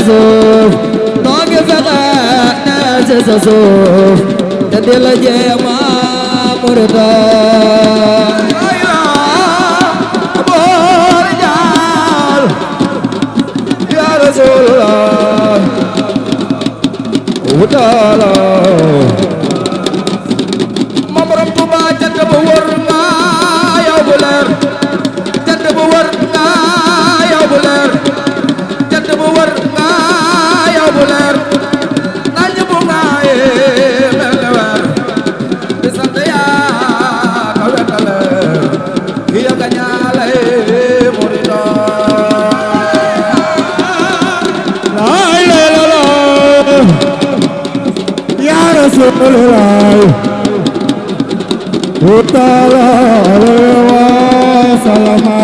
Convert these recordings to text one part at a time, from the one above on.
suuf noo ngi fexe ne ci sa suuf te di la jéema murita boor jaal ya Rasulullah wutaala ma borom Tuuba jant bu wër nga yow bu leer jant bu wër nga yow bu leer jant bu wër nga yow bu leer nañ bu nga mel ne weer di sant yaa ka wetale iya ka ñaale murida lay lay la ya Rasulullah utala wa salama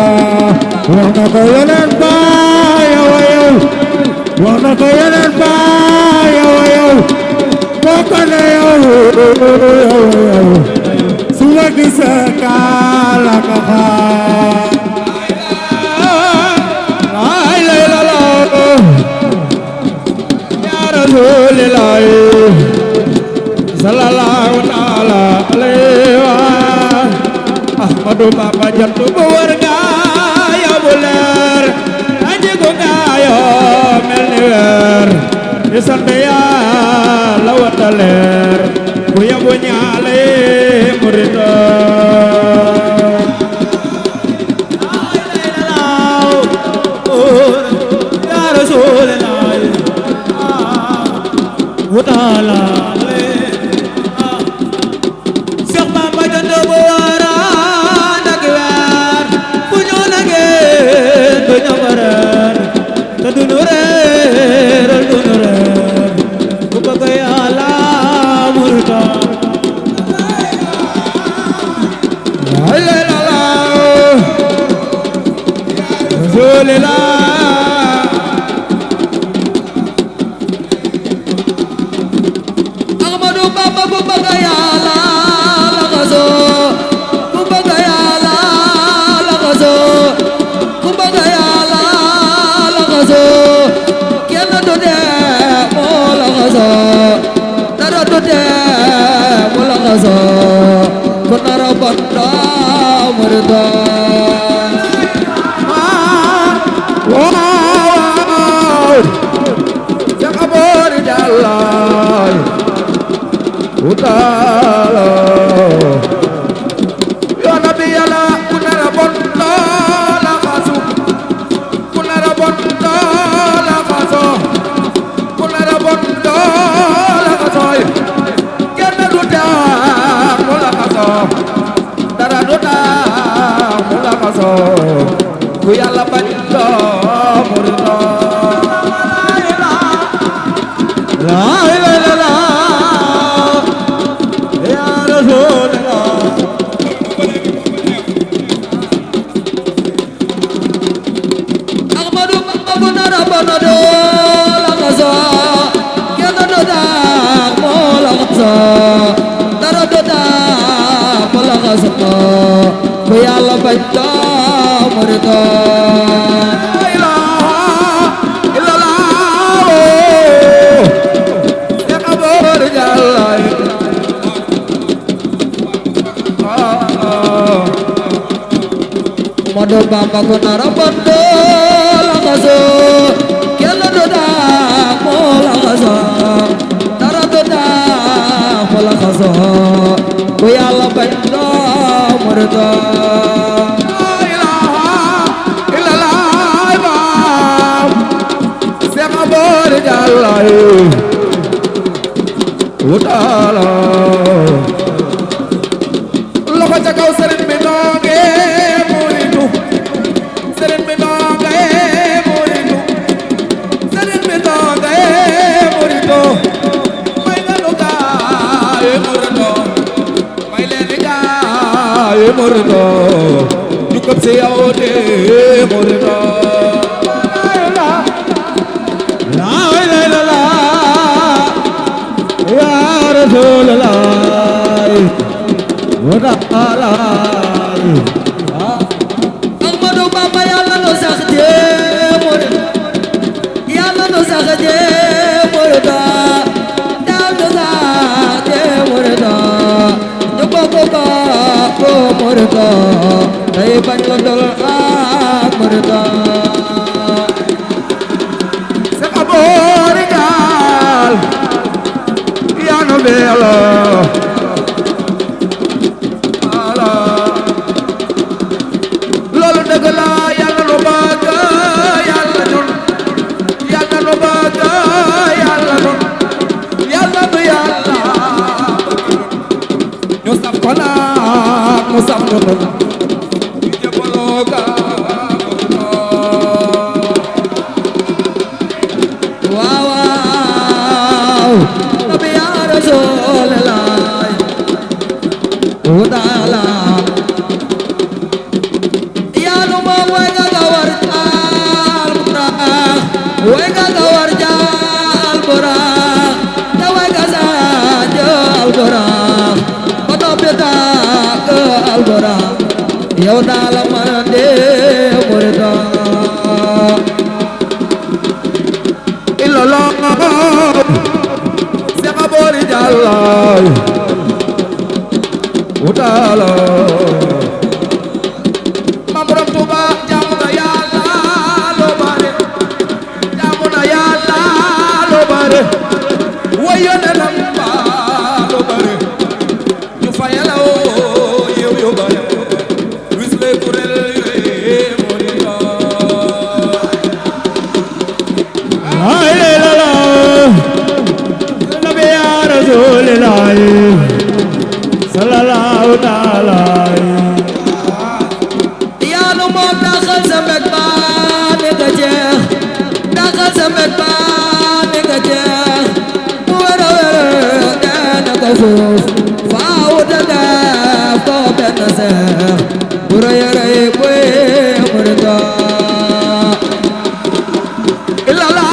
wa na ko yenen ba yow yow wa na ko yenen ba yow yow ko ne yow suwa gisa kala ka ha ay la la la ya Rasulullah sallallahu ta'ala alaihi wa Ahmadu Bamba jant bu wër nga yow bu leer aji gu nga yow mel ni weer di sant Yàlla wata leer ku yabu ñaale murida ya Rasulullah wutaala Ahmadu Bamba bu bëgg Yàlla la xaso bu bëgg Yàlla la xaso bu bëgg Yàlla la xaso kenn du dee moo la xaso dara du dee moo la xaso ku nara banda murida utala ya nabi yàlla ku nara bon la xasu ku nara bon la xaso ku nara bon la xaso kenn du taa mu la xaso dara du taa mu la xaso ku yàlla bañ murida la ilaha illallah Ahmadu Bamba bu nara bona do la xaso kenn du taa mu la xaso dara du taa mu la xaso ku Yàlla bañ murida la ilaha illallah ya kabor jalay Ahmadu Bamba ku nara bona la xaso kenn du taa mu la xaso dara du taa mu la xaso ku Yàlla bañ murida wutaala loxo ca kaw sëriñ bi nooge muridu sëriñ bi nooge muridu sëriñ bi nooge muridu may lanu gaay muridu may leeni gaay muridu ñu këp si yow de muridu Rasulullah wutaala Ahmadu Bamba Yàlla no sax murida day bañ la dol ak murida sa aboori gaal yaa no beelo loolu dëgg la yàlla nu bëgg yàlla nun yàlla nu bëgg yàlla nun yàlla nu yàlla ñu saf ko naat mu saf nu nun ñu jëbaloo ga waaw waaw nabi yaa rasulallah wutaala wega gawar jaal boraax te wega saajal boraax ba noppi taak al boraax yow daal a mën a dee murida illallah seqa boori jàllaay wutaala mam borom Tuuba jaamu na Yàlla loo bare wayo ne lamba lo bare ñu fayala o yow yo bare wis le kurel morida ay la la nabi ya rasulullah sallallahu ta'ala ya no mo daxal sa mbek ba ne ga jeex daxal sa mbek ba ne ga jeex faaw da def ko benn seex bu rëy a rëy buy murida illallah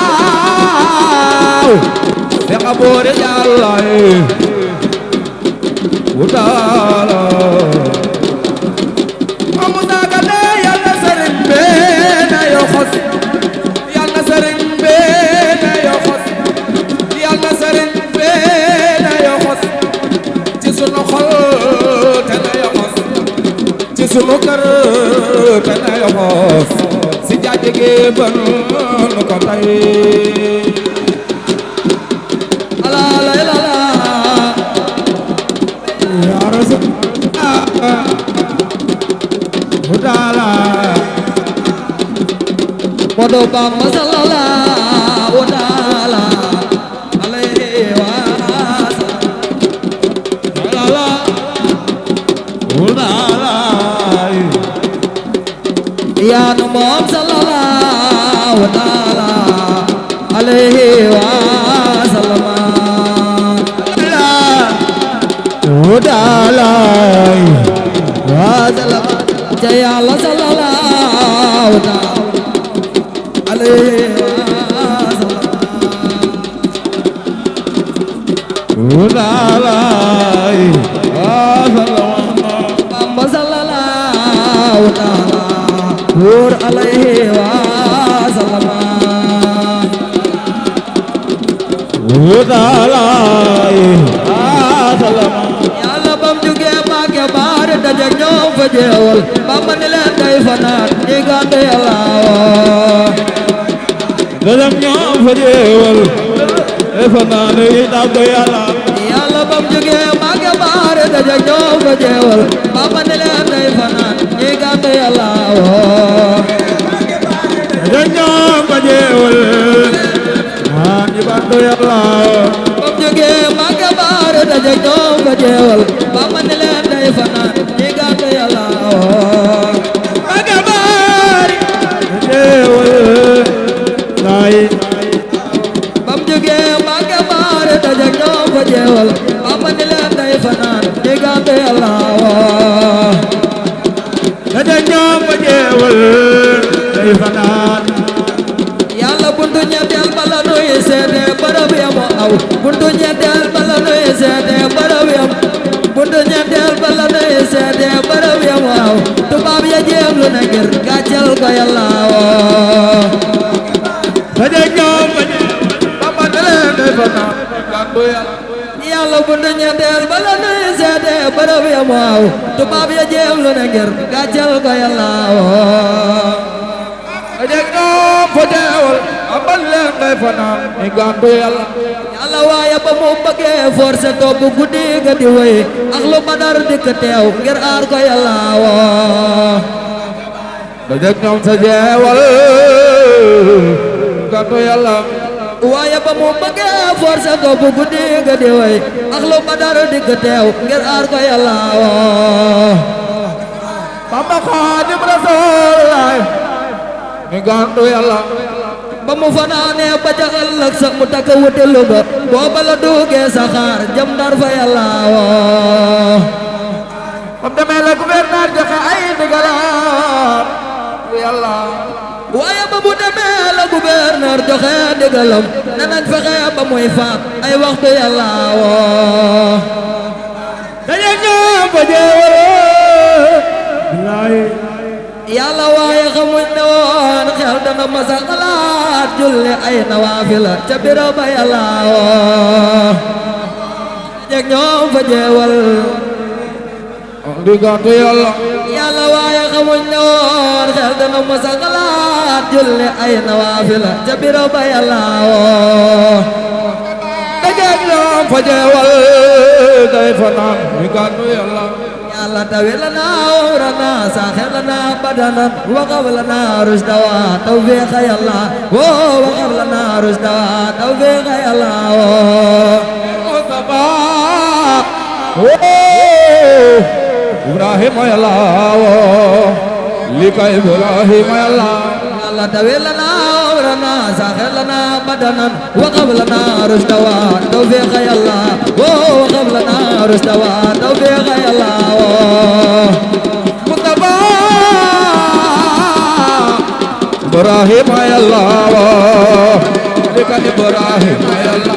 seex a boori jàllaay wutaala amu saaga ne yàlla sëriñ be na yo xos yàlla sëriñ be na yo xos yàlla sëriñ be sunu xol te na yoxos ci sunu kër te na yoxos si jaaje gi ban nu ko tay ala la la la ya rasul hudala podo Bamba sallallahu hudala alayhi wa yaa nu moom sallallahu taala alayhi wa sallama dalay wa sallama ja Yàlla sallallahu taala alayhi wa sallama dalay wa sallama Bamba sallallahu taala Nur alayhi wa sallama wudalay sallama Yàlla bam jóge Mbàkke baare daje ñoom fa jeewal Bamba ne leen day fanaan ñi gàddu Yàlla daje ñoom fa jeewal day fanaan ñi gàddu Yàlla Yàlla bam jóge Mbàkke baare daje ñoom fa jeewal Bamba ne leen day fanaan ñi gàddu Yàlla dañoo ba jeewal maa ngi bantu Yàlla bam jóge Mbàkke baare daje ñoom ba jeewal Bamba ne leen day fanaan ñi gàddu Yàlla Mbàkke baare jeewal lay bam jóge Mbàkke baare daje ñoom ba jeewal Bamba ne leen day fanaan ñi gàddu Yàlla daje ñoom ba jeewal day fanaan Yàlla buntu ñetteel bala nuy seede barab ya mu aw buntu ñetteel bala nuy seede barab ya buntu ñetteel bala nuy seede barab ya mu aw tubaab ya jéem lu ne ngir gàcceel ko Yàlla daje ñoom ba Bamba ne leen day fanaan gàddu Yàlla yàlla bu nu ñetteel bala nuy seete bërëb ya moow tubaab ya jéem lu ne ngir gàcceel ko yàlla woo dajeg ñoom fa teewal abal leen ngay fanaan ni gàntu yàlla yàlla waaye ba mu bëggee forcé topp guddi ga di wéy ak lu badar dikk teew ngir aar ko yàlla woo dajeg ñoom sa jeewal gàntu yàlla waaye ba mu bëggee forcé topp guddi ga di wéy ak lu badar dikk teew ngir aar ko yàlla woo Bamba Xaadimu Rasuul ni gàntu yàlla ba mu fanaanee ba ca ëllëg sa mu takk wuti Luga booba la duggee saxaar jëm Ndar fa yàlla woo bam demee la gouverneur joxe ay ndigalam yàlla waaye ba mu demee la gouverneur joxe ndigalam ne nañ fexe ba muy faat ay waxtu yàlla woo dañu ñoom ba jeewal yàlla waaye xamuñ ne woon xel dana masa xalaat julli ay nawaafila ca biro ba yàlla woo jeg ñoom fa jeewal di gàntu yàlla yàlla waaye xamuñ ne woon xel dana masa xalaat julli ay nawaafila ca biro ba yàlla woo jeg ñoom fa jeewal day fanaan di gàntu yàlla yàlla tawi lana umrana saxir lana badanan waqab lana rushdawa tawfiq yàlla woo waqab lana rushdawa tawfiq yàlla woo Mustafa woo Ibrahima yàlla woo lika Ibrahima yàlla yàlla tawi lana umrana saxir lana badanan waqab lana rushdawa tawfiq yàlla woo waqab lana rushdawa tawfiq yàlla Mustafa Ibrahima yàlla lika Ibrahima yàlla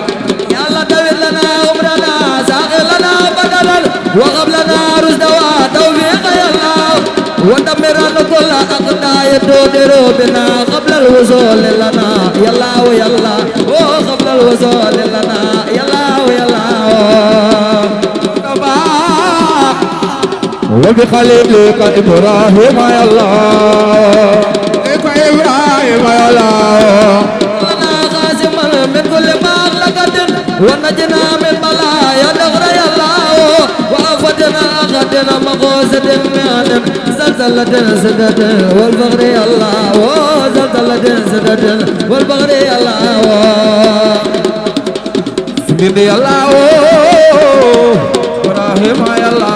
yàlla tawil lana umrana saxir lana badanan waqab lana rushdawa tawfiq yàlla ودمرنا كل أقداء تدير بنا قبل الوصول لنا يلا ويلا قبل الوصول لنا يلا ويلا وبخليلك إبراهيم يلا لك إبراهيم يلا لنا قاسم من كل مخلقة ونجنا من بلايا دغر يلا وأفتنا أخذنا مقوسة مهن زلزلة سدد والبغر الله زلزلة سدد والبغر الله سيدي الله إبراهيم يا الله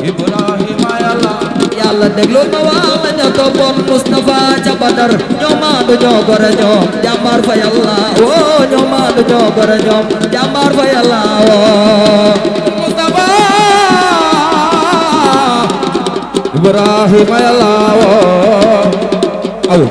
إبراهيم يا الله يلا دغلو ما والا ña toppoon Mustafa ca Badar ñoo maandu ñoo gore ñoom jàmbaar fa yàlla woo ñoo maandu ñoo gore ñoom jàmbaar fa yàlla woo Mustafa Ibrahima yàlla woo aw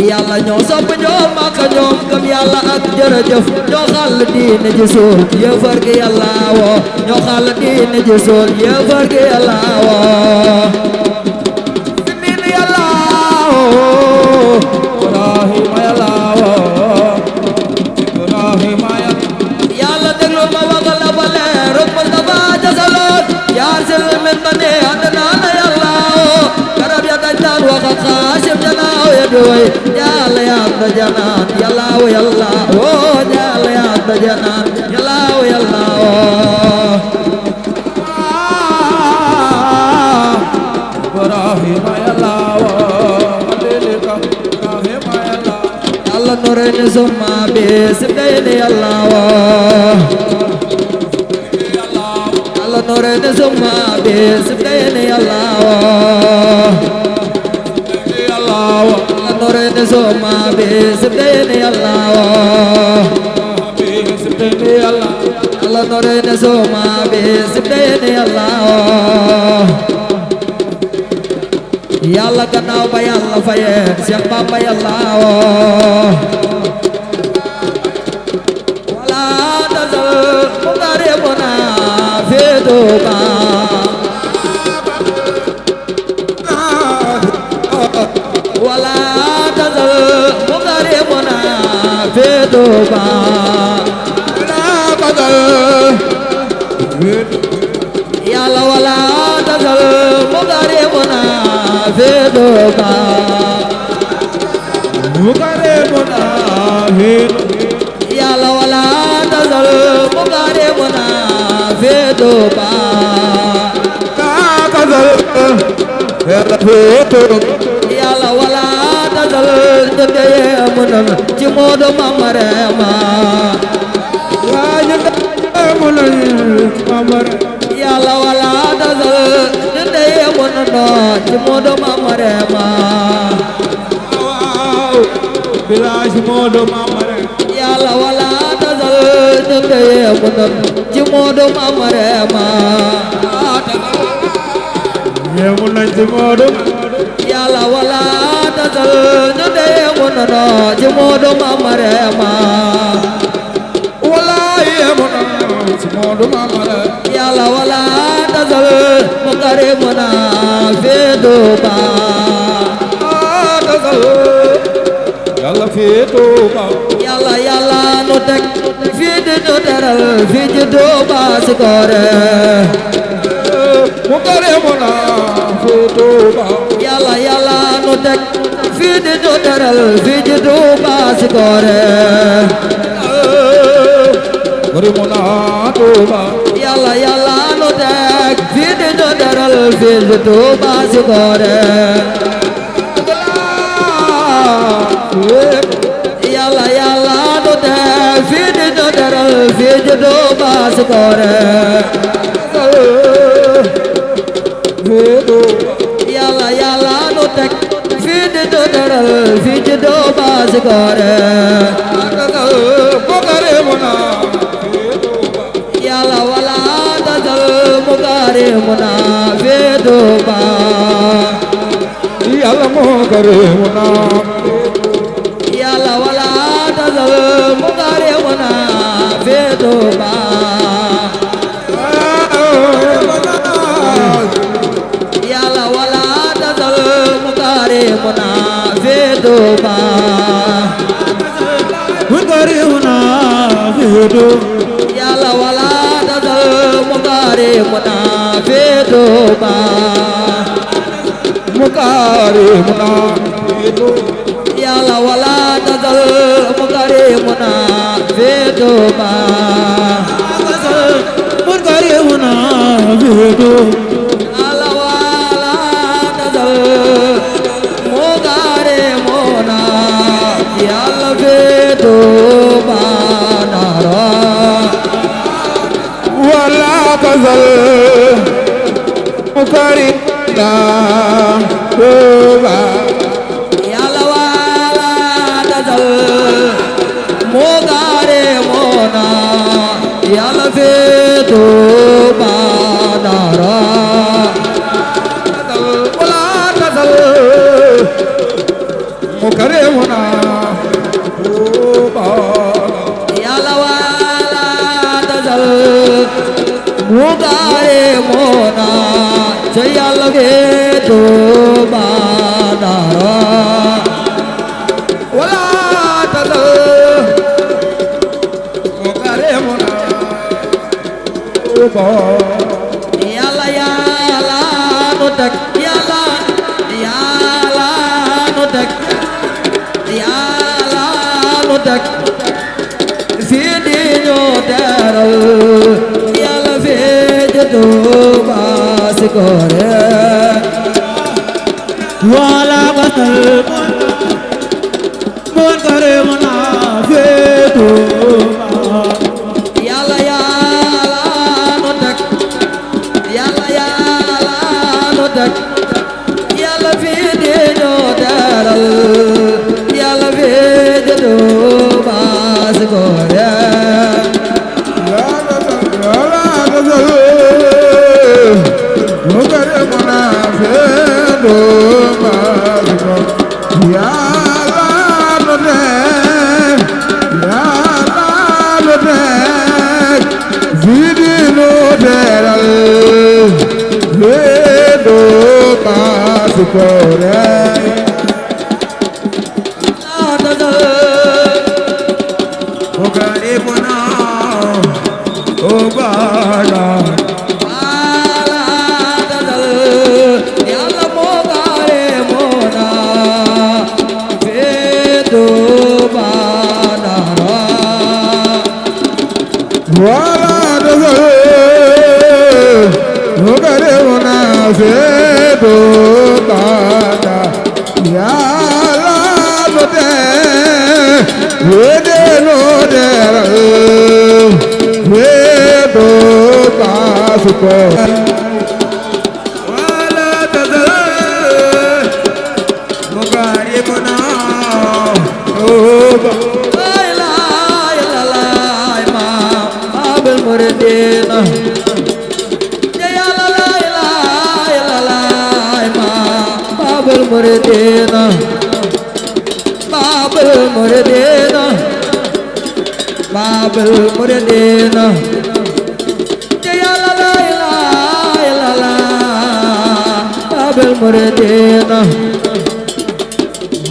yàlla ñoo sopp ñoo màkk ñoom gëm yàlla ak jërëjëf ñoo xàll diine ji suul yëfar gi yàlla woo ñoo xàll diine ji suul yëfar gi yàlla woo diine yàlla woo Ibrahima yàlla woo Ibrahima yàlla déglu ma wax la ba leer Mustafa jasaloon yaar sil min ba ne àddina yàlla woo garab ya dañ daan wax ak xaasim janaaw ya di way yàlla yàlla janaan yàlla woo yàlla woo yàlla yàlla janaan yàlla woo yàlla woo Ibrahima yàlla woo Ibrahima yàlla yàlla noreni summa bi sibdayni yàlla woo yàlla noreni summa bi sibdayni yàlla woo yàlla noreni summa bi sibdayni yàlla woo yàlla noreni summa bi sibdayni yàlla woo yàlla gannaaw ba yàlla faye Seex Bamba yàlla woo wala tazal muqarribuna fi Tuuba wala tazal muqarribuna fi Tuuba wala yàlla wala tasal mukarrimuna fi Tuuba mukarrimuna fi yàlla wala tasal mukarrimuna fi Tuuba yàlla wala tasal dëndee munam ci Moodu Mamarema yàlla wala tasal dëndee munam ci Moodu Mamarema bilaay Moodu Mamarema yàlla wala tasal dëndee munam ci Moodu Mamarema yemu nañ ci Moodu yàlla wala tasal ñu yemu nañ ci Moodu Mamarema wala yemu nañ ci Moodu Mamarema yàlla wala tasal mukarrimuna fi Tuuba tasal yàlla fi Tuuba yàlla nu teg fi di ñu teral fi ci Tuuba si koore mukarrimuna fi Tuuba yàlla nu teg fi di ñu teral fi ci Tuuba si koore mukarrimuna Tuuba yàlla nu teg fi di ñu teral fi ci Tuuba si koore yàlla nu teg fi di ñu teral fi ci Tuuba si koore yàlla nu teg fii di ñu teral fii ci Tuuba si koore yàlla wala tasal mukarrimuna fii Tuuba yàlla mukarrimuna yàlla wala tasal mukarrimuna fii Tuuba yàlla wala tasal mukarrimuna fi Tuuba mukarrimuna fi Tuuba yàlla wala tasal mukarrimuna fi Tuuba mukarrimuna fi Tuuba yàlla wala tasal mukarrimuna fi Tuuba mukarrimuna fi Tuuba yàlla fi Tuuba nara wala tasal mukarrimuna Tuuba yàlla wala tasal mukarrimuna yàlla fi Tuuba nara wala tasal mukarrimuna yàlla wala tasal mukarrimuna ca yàlla fi Tuuba nara wala tasal mukarrimuna Tuuba yàlla nu teg yàlla nu teg yàlla nu teg fii di ñu teral yàlla fii ci Tuuba si koore wala tasal mukarrimuna fi Tuuba yàlla nu teg yàlla nu teg yàlla fii di ñu teral yàlla fii ci Tuuba si koore mukarrimuna fi Tuuba si koore yàlla nu teg fii di ñu teral fii Tuuba si koore mukarrimuna Tuuba seedo bana yàlla no de wede no deral wedo basuko wala tazal mukaribuna la ilaha illa babul muridina babul muridina babul muridina babul muridina ya la ilaha illallah babul muridina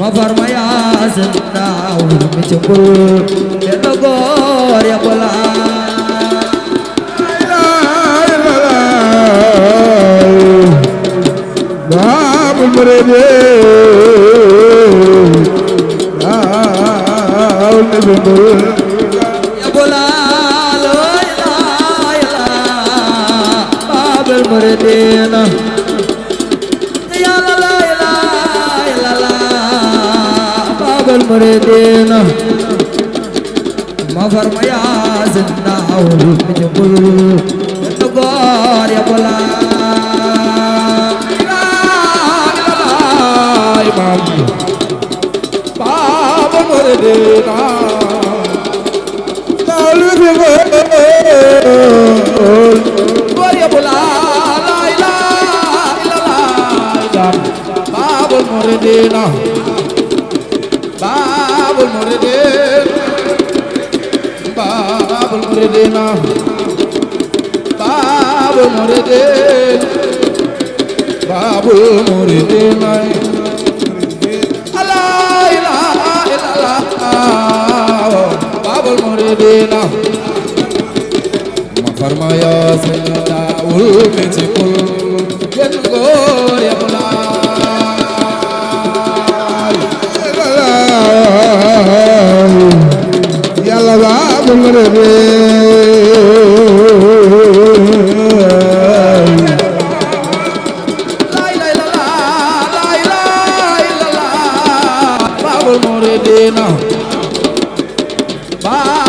ma farmaya senda mi cembur de gor ya bola babul muridina ya bola la ilaha illallah babul muridina ya la ilaha illallah babul muridina ma farmaya zinna mi jabul nagor ya bola imam babul muridina babul muridina babul muridina babul muridina babul muridina babul muridina la ilaha illallah babul muridina ma farmaya sayyida ul mechikul gen gor ya bola yàlla babul muridina la ilaha illallah babul muridina